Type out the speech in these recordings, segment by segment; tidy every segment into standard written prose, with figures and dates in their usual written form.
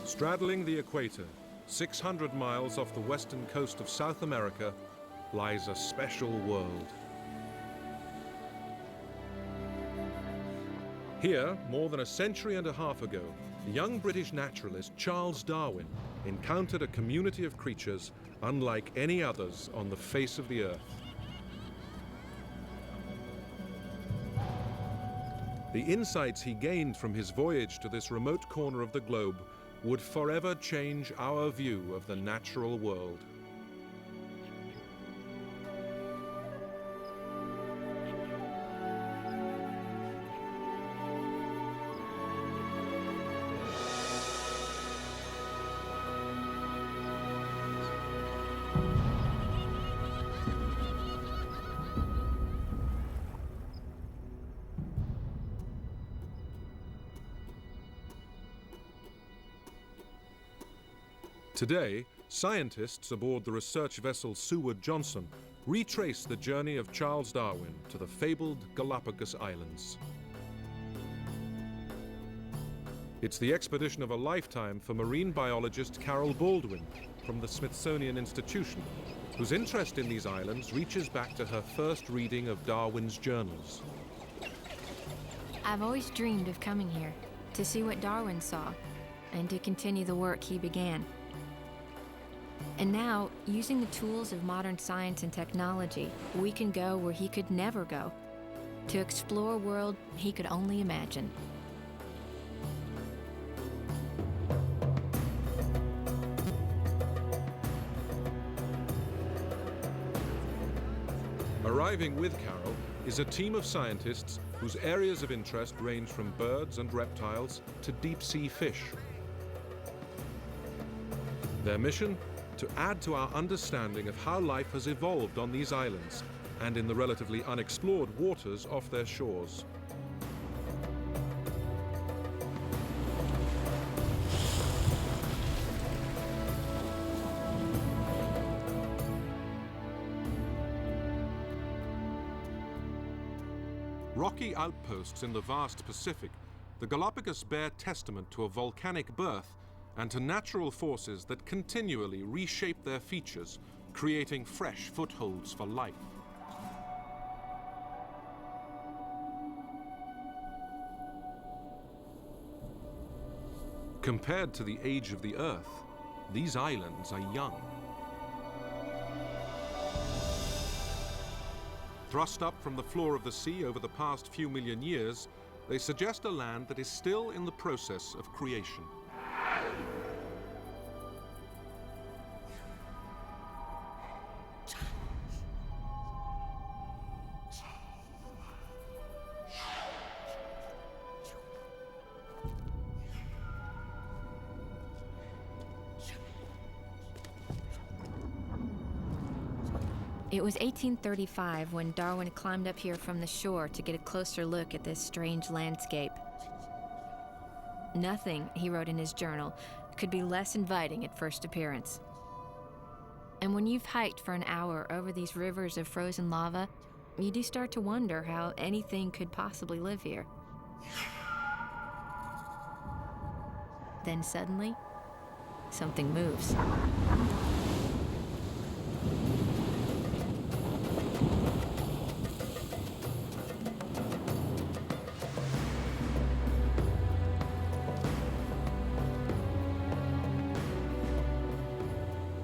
Straddling the equator, 600 miles off the western coast of South America, lies a special world. Here, more than a century and a half ago, the young British naturalist Charles Darwin encountered a community of creatures unlike any others on the face of the earth. The insights he gained from his voyage to this remote corner of the globe would forever change our view of the natural world. Today, scientists aboard the research vessel Seward Johnson retrace the journey of Charles Darwin to the fabled Galapagos Islands. It's the expedition of a lifetime for marine biologist Carol Baldwin from the Smithsonian Institution, whose interest in these islands reaches back to her first reading of Darwin's journals. I've always dreamed of coming here to see what Darwin saw and to continue the work he began. And now, using the tools of modern science and technology, we can go where he could never go, to explore a world he could only imagine. Arriving with Carol is a team of scientists whose areas of interest range from birds and reptiles to deep-sea fish. Their mission? To add to our understanding of how life has evolved on these islands and in the relatively unexplored waters off their shores. Rocky outposts in the vast Pacific, the Galapagos bear testament to a volcanic birth and to natural forces that continually reshape their features, creating fresh footholds for life. Compared to the age of the Earth, these islands are young. Thrust up from the floor of the sea over the past few million years, they suggest a land that is still in the process of creation. It was 1835 when Darwin climbed up here from the shore to get a closer look at this strange landscape. Nothing, he wrote in his journal, could be less inviting at first appearance. And when you've hiked for an hour over these rivers of frozen lava, you do start to wonder how anything could possibly live here. Then suddenly, something moves.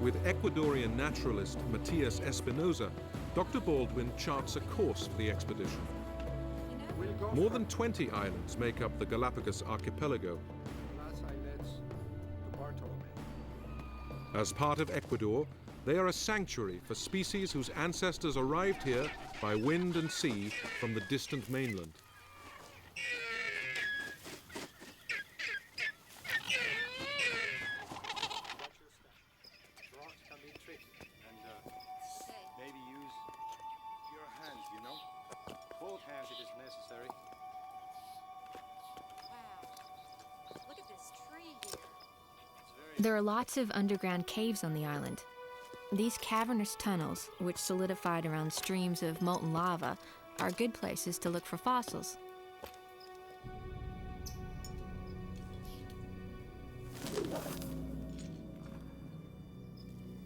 With Ecuadorian naturalist Matias Espinosa, Dr. Baldwin charts a course for the expedition. More than 20 islands make up the Galapagos archipelago. As part of Ecuador, they are a sanctuary for species whose ancestors arrived here by wind and sea from the distant mainland. There are lots of underground caves on the island. These cavernous tunnels, which solidified around streams of molten lava, are good places to look for fossils.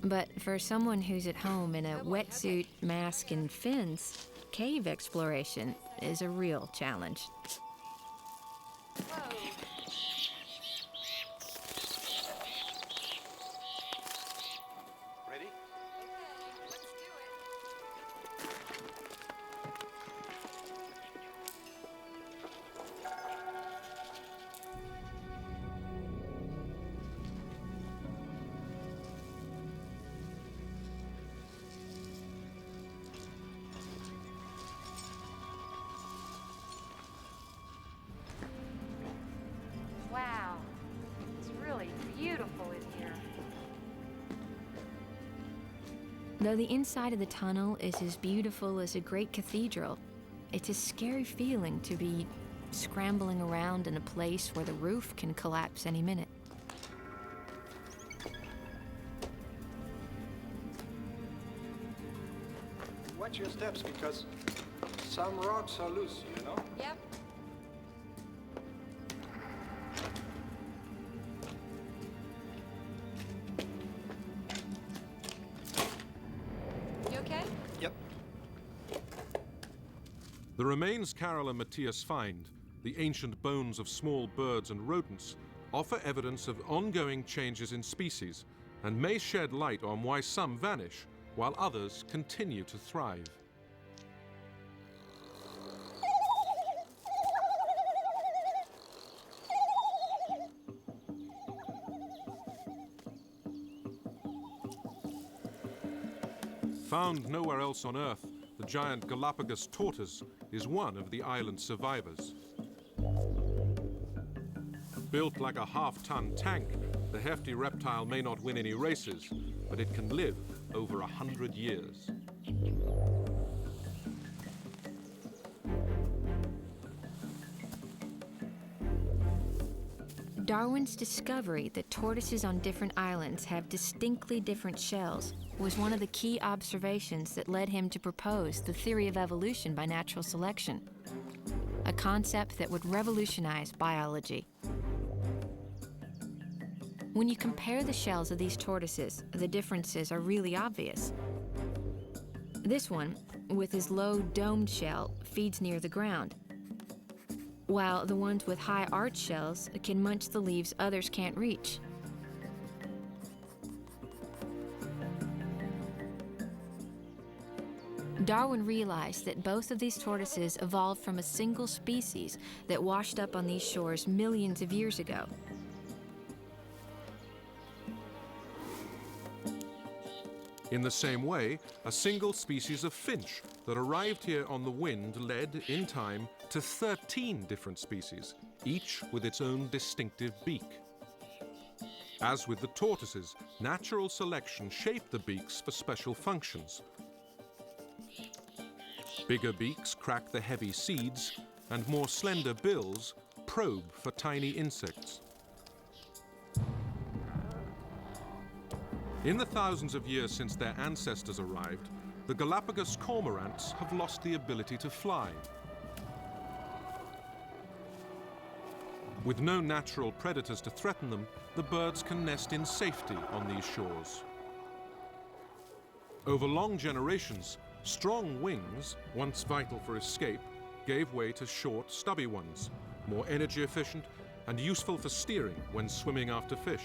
But for someone who's at home in a wetsuit, mask, and fins, cave exploration is a real challenge. Ready? Wow, it's really beautiful in here. Though the inside of the tunnel is as beautiful as a great cathedral, it's a scary feeling to be scrambling around in a place where the roof can collapse any minute. Watch your steps, because some rocks are loose, you know? Yep. You okay? Yep. The remains Carol and Matthias find, the ancient bones of small birds and rodents, offer evidence of ongoing changes in species and may shed light on why some vanish while others continue to thrive. Found nowhere else on Earth, the giant Galapagos tortoise is one of the island's survivors. Built like a half-ton tank, the hefty reptile may not win any races, but it can live over 100 years. Darwin's discovery that tortoises on different islands have distinctly different shells was one of the key observations that led him to propose the theory of evolution by natural selection, a concept that would revolutionize biology. When you compare the shells of these tortoises, the differences are really obvious. This one, with his low domed shell, feeds near the ground, while the ones with high arched shells can munch the leaves others can't reach. Darwin realized that both of these tortoises evolved from a single species that washed up on these shores millions of years ago. In the same way, a single species of finch that arrived here on the wind led, in time, to 13 different species, each with its own distinctive beak. As with the tortoises, natural selection shaped the beaks for special functions. Bigger beaks crack the heavy seeds, and more slender bills probe for tiny insects. In the thousands of years since their ancestors arrived, the Galapagos cormorants have lost the ability to fly. With no natural predators to threaten them, the birds can nest in safety on these shores. Over long generations, strong wings, once vital for escape, gave way to short, stubby ones, more energy efficient and useful for steering when swimming after fish.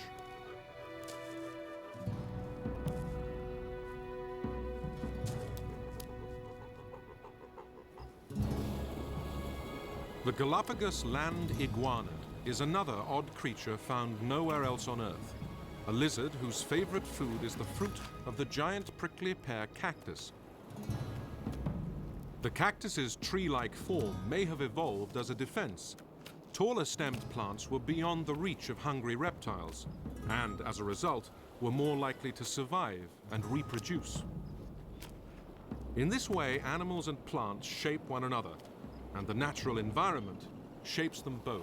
The Galapagos land iguana is another odd creature found nowhere else on Earth, a lizard whose favorite food is the fruit of the giant prickly pear cactus. The cactus's tree-like form may have evolved as a defense. Taller stemmed plants were beyond the reach of hungry reptiles, and as a result, were more likely to survive and reproduce. In this way, animals and plants shape one another, and the natural environment shapes them both.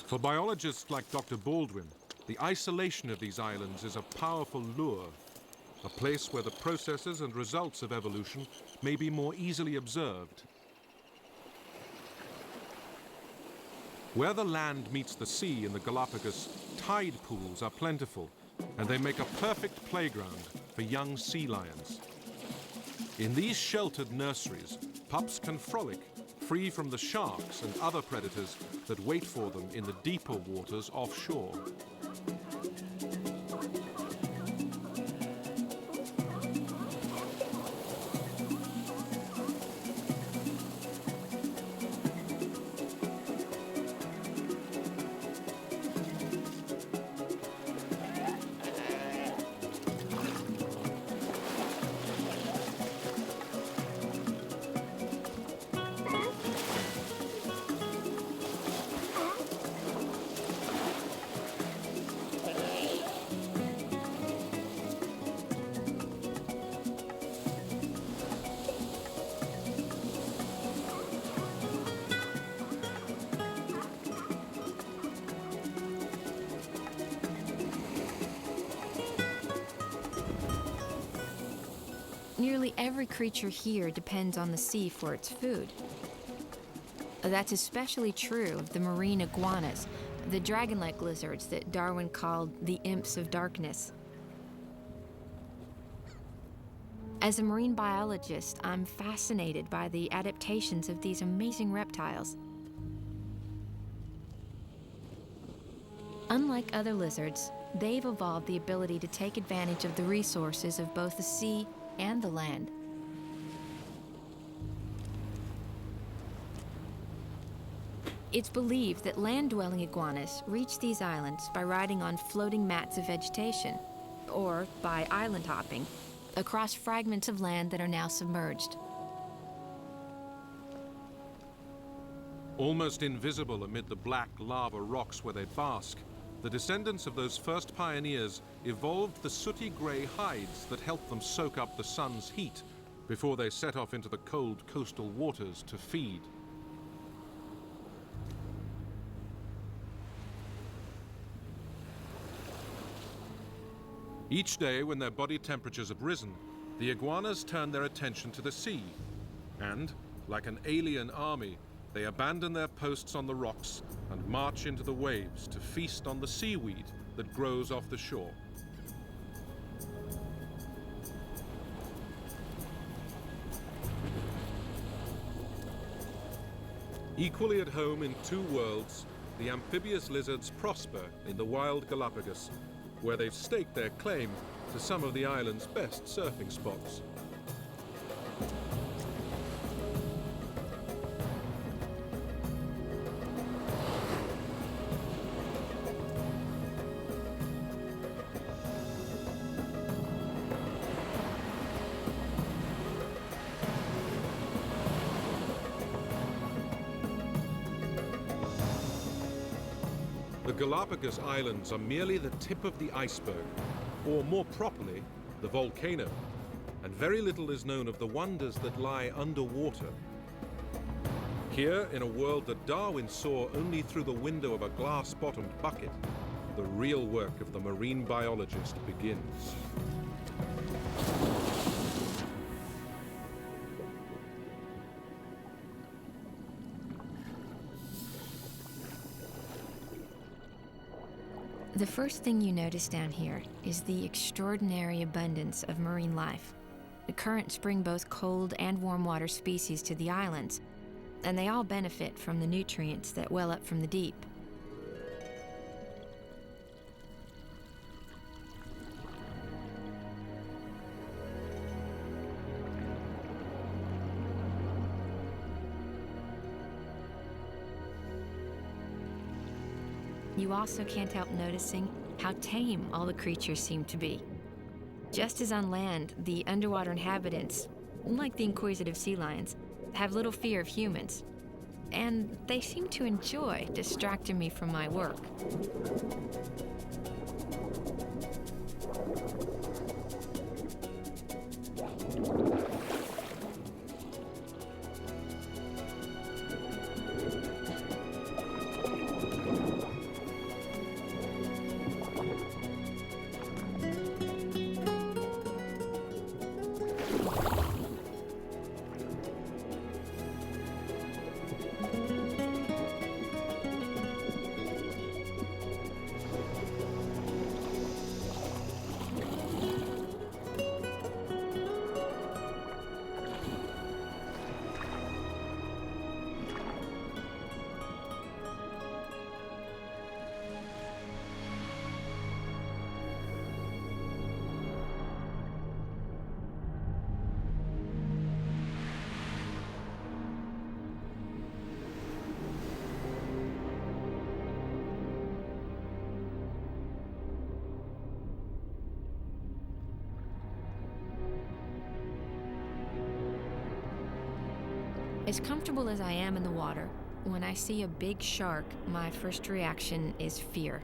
For biologists like Dr. Baldwin, the isolation of these islands is a powerful lure, a place where the processes and results of evolution may be more easily observed. Where the land meets the sea in the Galapagos, tide pools are plentiful, and they make a perfect playground for young sea lions. In these sheltered nurseries, pups can frolic, free from the sharks and other predators that wait for them in the deeper waters offshore. Nearly every creature here depends on the sea for its food. That's especially true of the marine iguanas, the dragon-like lizards that Darwin called the imps of darkness. As a marine biologist, I'm fascinated by the adaptations of these amazing reptiles. Unlike other lizards, they've evolved the ability to take advantage of the resources of both the sea and the land. It's believed that land-dwelling iguanas reach these islands by riding on floating mats of vegetation, or by island hopping across fragments of land that are now submerged. Almost invisible amid the black lava rocks where they bask, the descendants of those first pioneers evolved the sooty gray hides that helped them soak up the sun's heat before they set off into the cold coastal waters to feed. Each day when their body temperatures have risen, the iguanas turn their attention to the sea, and, like an alien army, they abandon their posts on the rocks and march into the waves to feast on the seaweed that grows off the shore. Equally at home in two worlds, the amphibious lizards prosper in the wild Galapagos, where they've staked their claim to some of the island's best surfing spots. The Galapagos Islands are merely the tip of the iceberg, or more properly, the volcano, and very little is known of the wonders that lie underwater. Here, in a world that Darwin saw only through the window of a glass-bottomed bucket, the real work of the marine biologist begins. The first thing you notice down here is the extraordinary abundance of marine life. The currents bring both cold and warm water species to the islands, and they all benefit from the nutrients that well up from the deep. You also can't help noticing how tame all the creatures seem to be. Just as on land, the underwater inhabitants, like the inquisitive sea lions, have little fear of humans. And they seem to enjoy distracting me from my work. As comfortable as I am in the water, when I see a big shark, my first reaction is fear.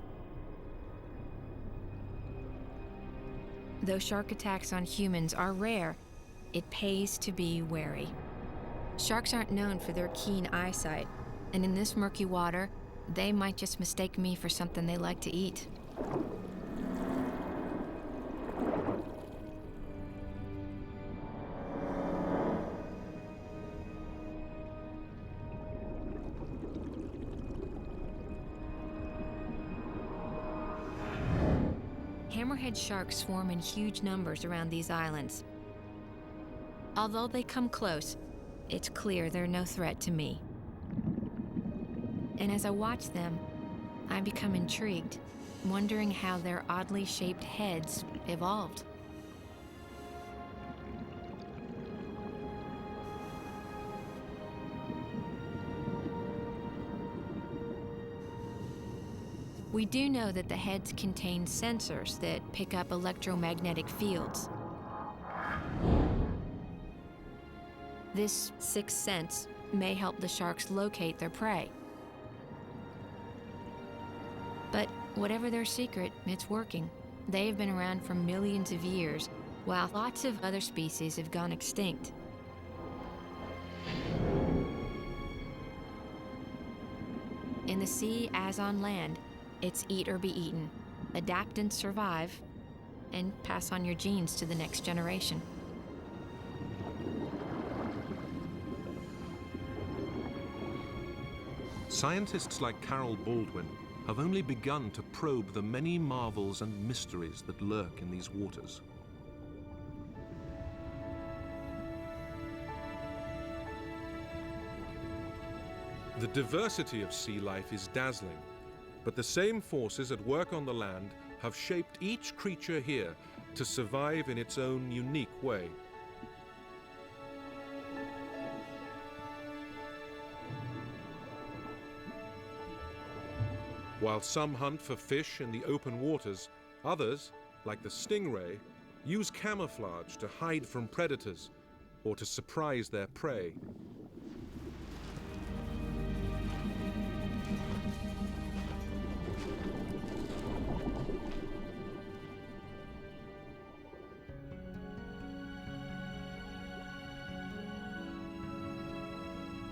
Though shark attacks on humans are rare, it pays to be wary. Sharks aren't known for their keen eyesight, and in this murky water, they might just mistake me for something they like to eat. Hammerhead sharks swarm in huge numbers around these islands. Although they come close, it's clear they're no threat to me. And as I watch them, I become intrigued, wondering how their oddly shaped heads evolved. We do know that the heads contain sensors that pick up electromagnetic fields. This sixth sense may help the sharks locate their prey. But whatever their secret, it's working. They have been around for millions of years, while lots of other species have gone extinct. In the sea, as on land, it's eat or be eaten, adapt and survive, and pass on your genes to the next generation. Scientists like Carol Baldwin have only begun to probe the many marvels and mysteries that lurk in these waters. The diversity of sea life is dazzling, but the same forces at work on the land have shaped each creature here to survive in its own unique way. While some hunt for fish in the open waters, others, like the stingray, use camouflage to hide from predators or to surprise their prey.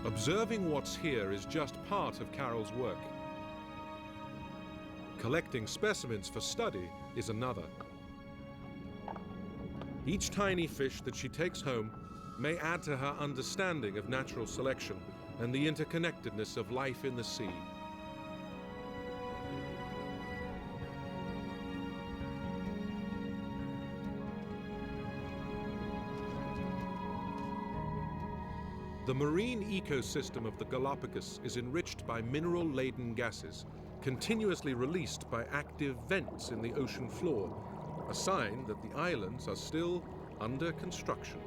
Observing what's here is just part of Carol's work. Collecting specimens for study is another. Each tiny fish that she takes home may add to her understanding of natural selection and the interconnectedness of life in the sea. The marine ecosystem of the Galapagos is enriched by mineral-laden gases, continuously released by active vents in the ocean floor, a sign that the islands are still under construction.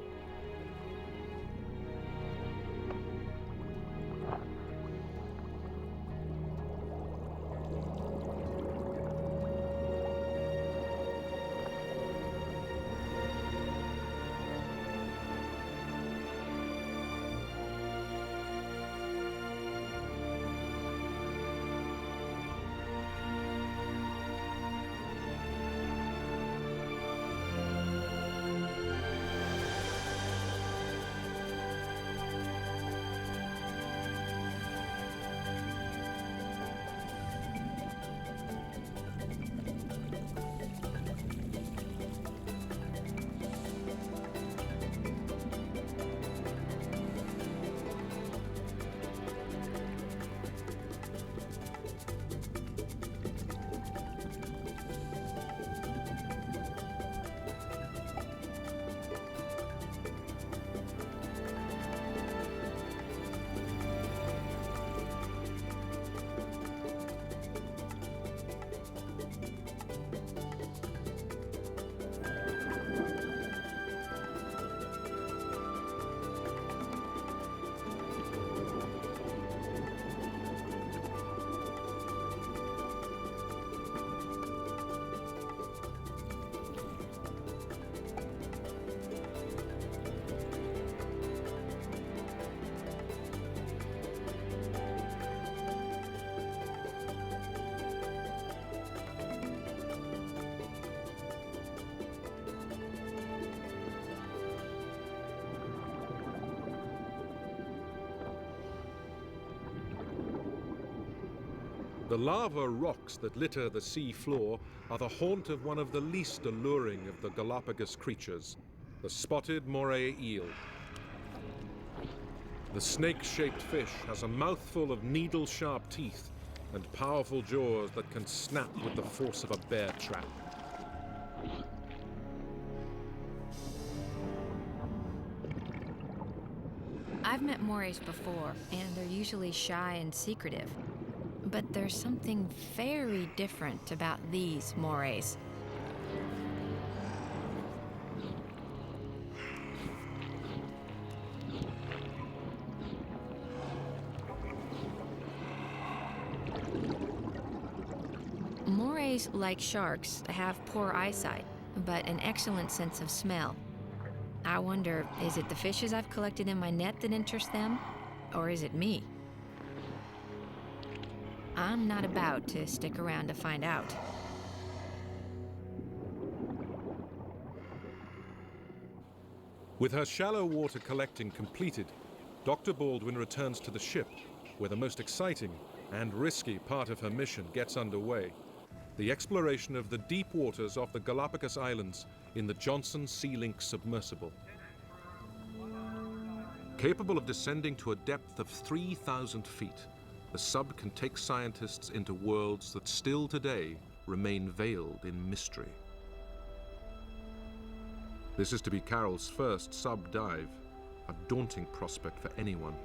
The lava rocks that litter the sea floor are the haunt of one of the least alluring of the Galapagos creatures, the spotted moray eel. The snake-shaped fish has a mouthful of needle-sharp teeth and powerful jaws that can snap with the force of a bear trap. I've met morays before, and they're usually shy and secretive. But there's something very different about these morays. Morays, like sharks, have poor eyesight, but an excellent sense of smell. I wonder, is it the fishes I've collected in my net that interest them, or is it me? I'm not about to stick around to find out. With her shallow water collecting completed, Dr. Baldwin returns to the ship, where the most exciting and risky part of her mission gets underway: the exploration of the deep waters off the Galapagos Islands in the Johnson Sea Link submersible. Capable of descending to a depth of 3,000 feet, the sub can take scientists into worlds that still today remain veiled in mystery. This is to be Carol's first sub dive, a daunting prospect for anyone.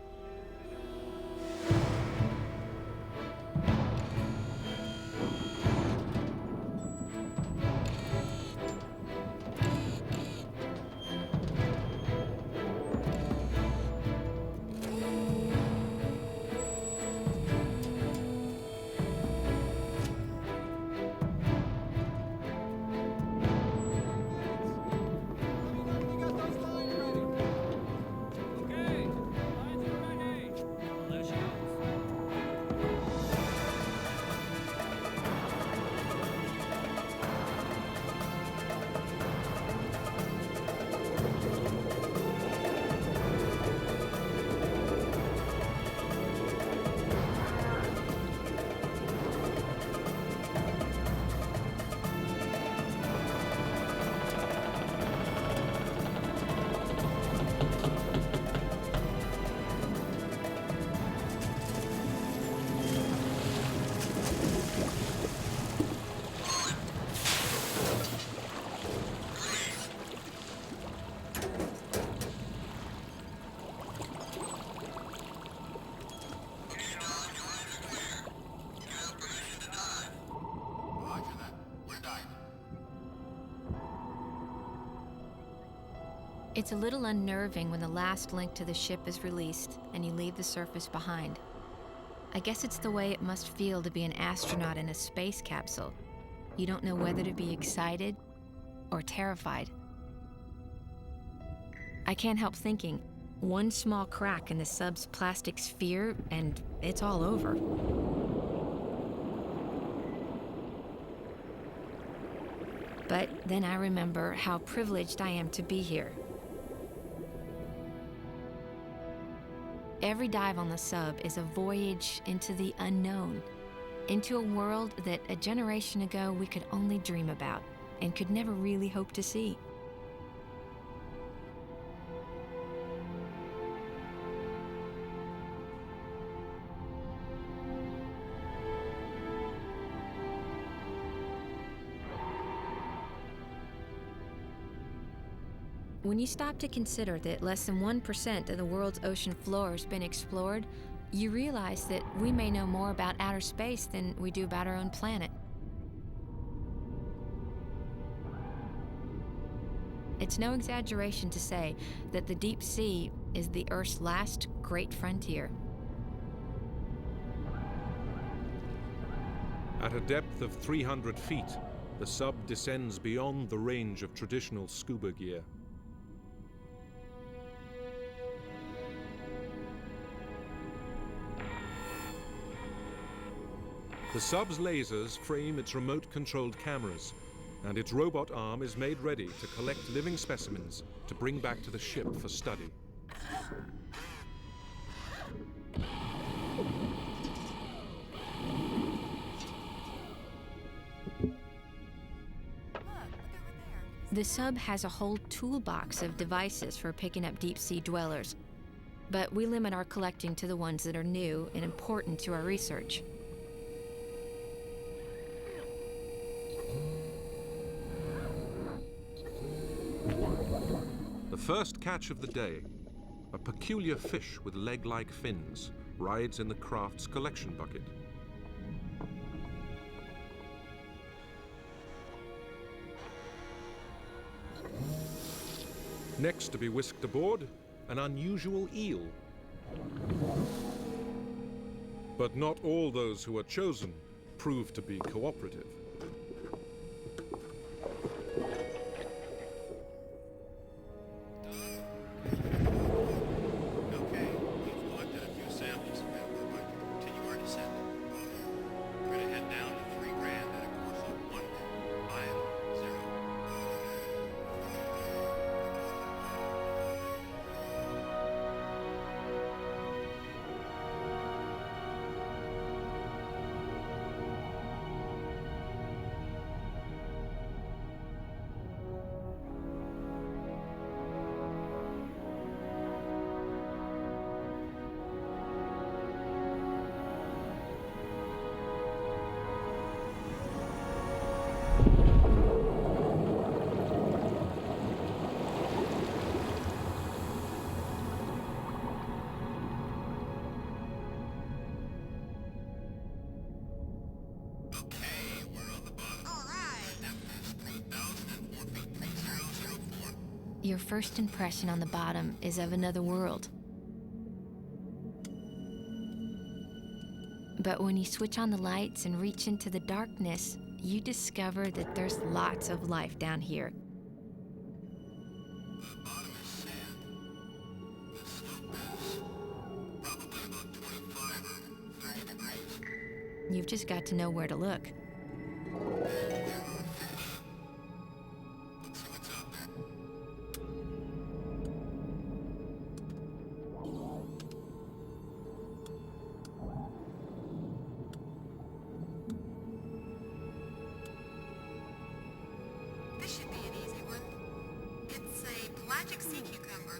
It's a little unnerving when the last link to the ship is released and you leave the surface behind. I guess it's the way it must feel to be an astronaut in a space capsule. You don't know whether to be excited or terrified. I can't help thinking, one small crack in the sub's plastic sphere and it's all over. But then I remember how privileged I am to be here. Every dive on the sub is a voyage into the unknown, into a world that a generation ago we could only dream about and could never really hope to see. When you stop to consider that less than 1% of the world's ocean floor has been explored, you realize that we may know more about outer space than we do about our own planet. It's no exaggeration to say that the deep sea is the Earth's last great frontier. At a depth of 300 feet, the sub descends beyond the range of traditional scuba gear. The sub's lasers frame its remote-controlled cameras, and its robot arm is made ready to collect living specimens to bring back to the ship for study. The sub has a whole toolbox of devices for picking up deep-sea dwellers, but we limit our collecting to the ones that are new and important to our research. The first catch of the day, a peculiar fish with leg-like fins, rides in the craft's collection bucket. Next to be whisked aboard, an unusual eel. But not all those who are chosen prove to be cooperative. Your first impression on the bottom is of another world. But when you switch on the lights and reach into the darkness, you discover that there's lots of life down here. The bottom is sand. The slope is probably about 25 or 30 degrees. You've just got to know where to look. And there are fish. Let's see what's out there. This should be an easy one. It's a pelagic sea cucumber.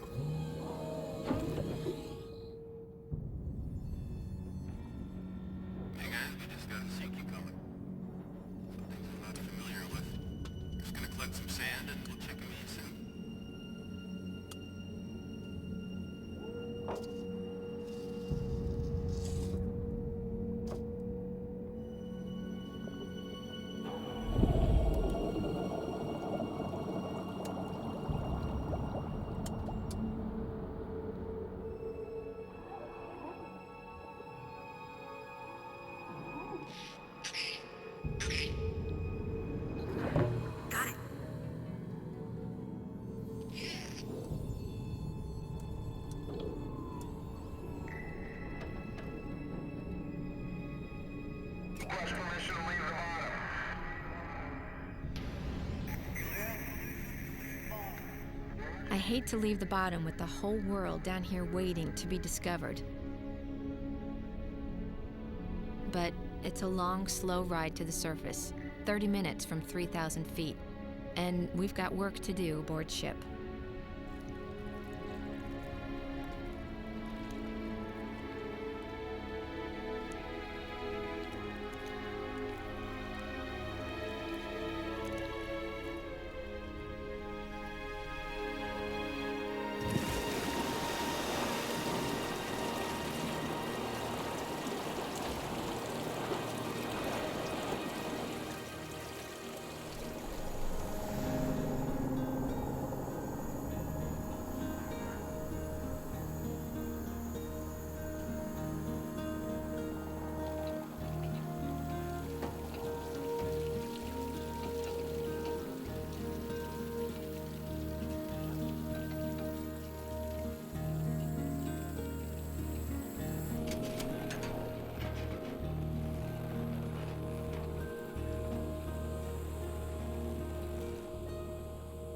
Hey guys, we just got a sea cucumber. Some things I'm not familiar with. Just gonna collect some sand and we'll check them in soon. Got it. Request permission to leave the bottom. I hate to leave the bottom with the whole world down here waiting to be discovered. But it's a long, slow ride to the surface, 30 minutes from 3,000 feet, and we've got work to do aboard ship.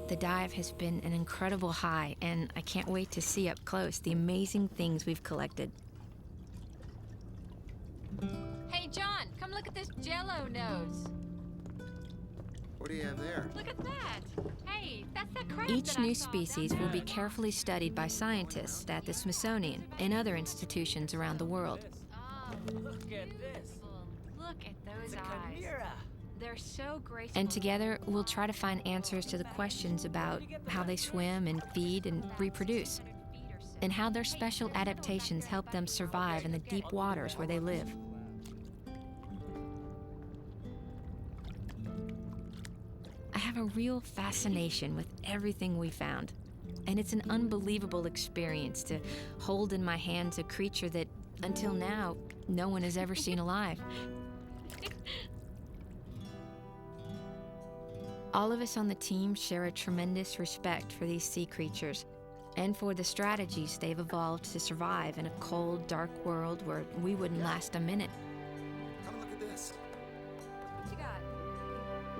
The dive has been an incredible high, and I can't wait to see up close the amazing things we've collected. Hey, John, come look at this Jell-O nose. What do you have there? Look at that! Hey, that's that crab Each that I new saw species down will be there. carefully studied by scientists at the Smithsonian and other institutions around the world. Oh, Look at this. look at those It's a eyes. chimera. They're so graceful. And together, we'll try to find answers to the questions about how they swim and feed and reproduce, and how their special adaptations help them survive in the deep waters where they live. I have a real fascination with everything we found, and it's an unbelievable experience to hold in my hands a creature that, until now, no one has ever seen alive. All of us on the team share a tremendous respect for these sea creatures and for the strategies they've evolved to survive in a cold, dark world where we wouldn't last a minute. Come look at this. What you got?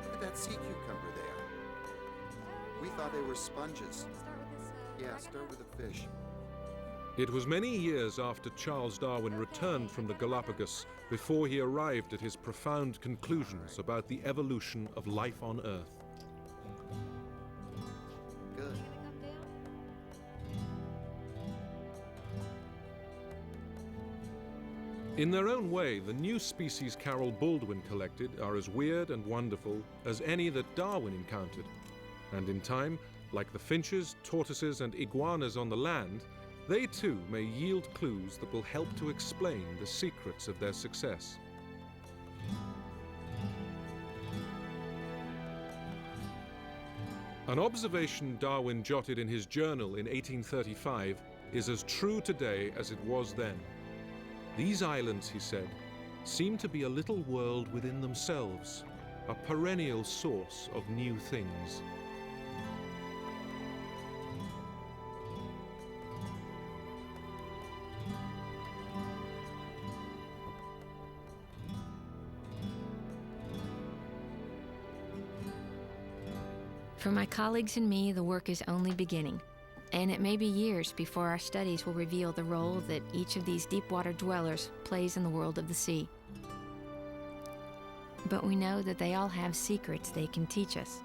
Look at that sea cucumber there. We thought they were sponges. Start with this. Yeah, start with a fish. It was many years after Charles Darwin returned from the Galapagos before he arrived at his profound conclusions about the evolution of life on Earth. Good. Come down. In their own way, the new species Carol Baldwin collected are as weird and wonderful as any that Darwin encountered. And in time, like the finches, tortoises, and iguanas on the land, they too may yield clues that will help to explain the secrets of their success. An observation Darwin jotted in his journal in 1835 is as true today as it was then. These islands, he said, seem to be a little world within themselves, a perennial source of new things. For my colleagues and me, the work is only beginning, and it may be years before our studies will reveal the role that each of these deep water dwellers plays in the world of the sea. But we know that they all have secrets they can teach us.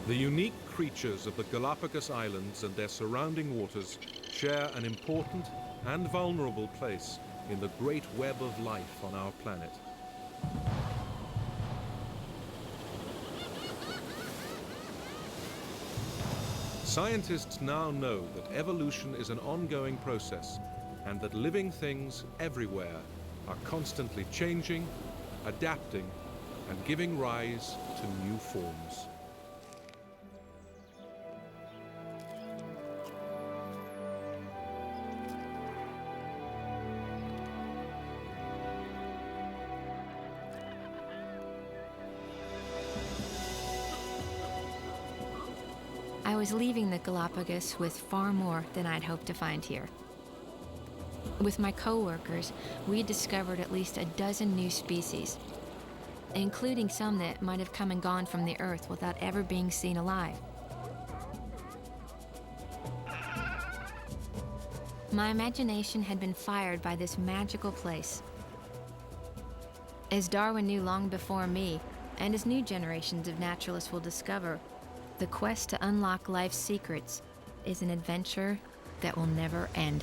The unique creatures of the Galapagos Islands and their surrounding waters share an important and vulnerable place in the great web of life on our planet. Scientists now know that evolution is an ongoing process and that living things everywhere are constantly changing, adapting, and giving rise to new forms. I was leaving the Galapagos with far more than I'd hoped to find here. With my co-workers, we had discovered at least a dozen new species, including some that might have come and gone from the Earth without ever being seen alive. My imagination had been fired by this magical place. As Darwin knew long before me, and as new generations of naturalists will discover, the quest to unlock life's secrets is an adventure that will never end.